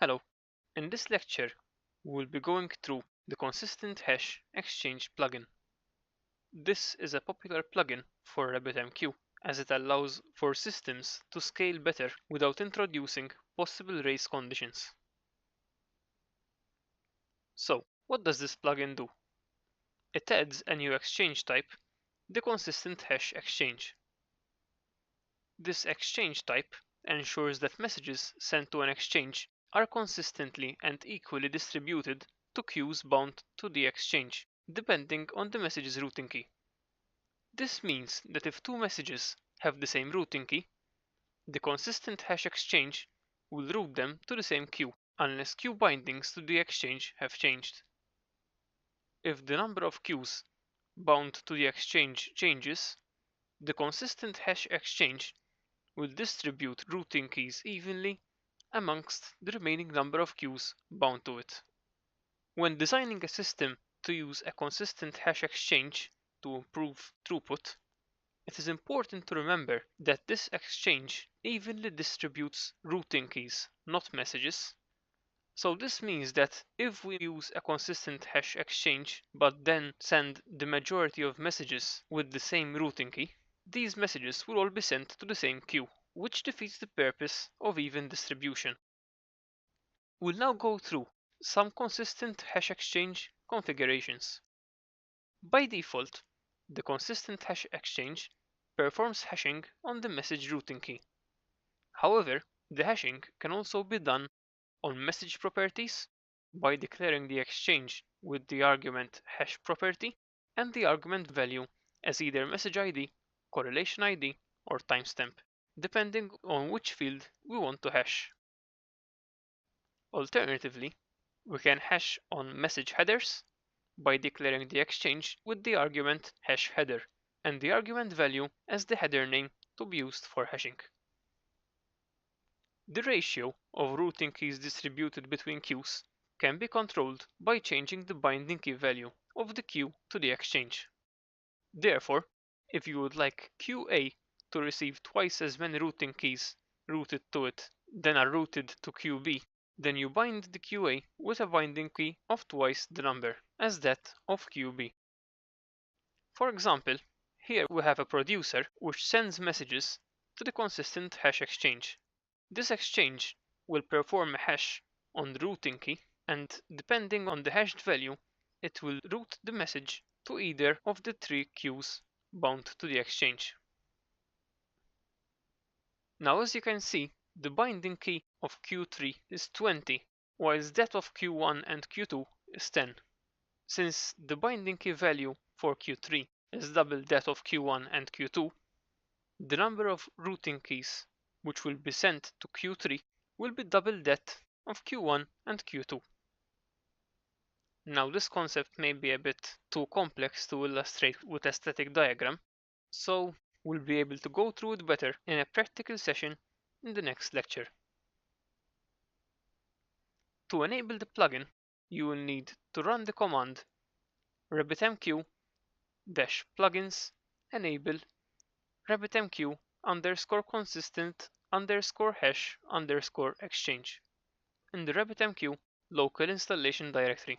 Hello, in this lecture we will be going through the Consistent Hash Exchange plugin. This is a popular plugin for RabbitMQ as it allows for systems to scale better without introducing possible race conditions. So, what does this plugin do? It adds a new exchange type, the Consistent Hash Exchange. This exchange type ensures that messages sent to an exchange are consistently and equally distributed to queues bound to the exchange, depending on the message's routing key. This means that if two messages have the same routing key, the consistent hash exchange will route them to the same queue, unless queue bindings to the exchange have changed. If the number of queues bound to the exchange changes, the consistent hash exchange will distribute routing keys evenly amongst the remaining number of queues bound to it. When designing a system to use a consistent hash exchange to improve throughput, it is important to remember that this exchange evenly distributes routing keys, not messages. So this means that if we use a consistent hash exchange but then send the majority of messages with the same routing key, these messages will all be sent to the same queue, which defeats the purpose of even distribution. We'll now go through some consistent hash exchange configurations. By default, the consistent hash exchange performs hashing on the message routing key. However, the hashing can also be done on message properties by declaring the exchange with the argument hash property and the argument value as either message ID, correlation ID, or timestamp, depending on which field we want to hash. Alternatively, we can hash on message headers by declaring the exchange with the argument hash header and the argument value as the header name to be used for hashing. The ratio of routing keys distributed between queues can be controlled by changing the binding key value of the queue to the exchange. Therefore, if you would like queue A to receive twice as many routing keys routed to it than are routed to queue B, then you bind the queue A with a binding key of twice the number as that of queue B. For example, here we have a producer which sends messages to the consistent hash exchange. This exchange will perform a hash on the routing key, and depending on the hashed value, it will route the message to either of the three queues bound to the exchange. Now, as you can see, the binding key of Q3 is 20, whilst that of Q1 and Q2 is 10. Since the binding key value for Q3 is double that of Q1 and Q2, the number of routing keys which will be sent to Q3 will be double that of Q1 and Q2. Now this concept may be a bit too complex to illustrate with a static diagram, so we'll be able to go through it better in a practical session in the next lecture. To enable the plugin, you will need to run the command RabbitMQ-plugins enable RabbitMQ_consistent_hash_exchange in the RabbitMQ local installation directory.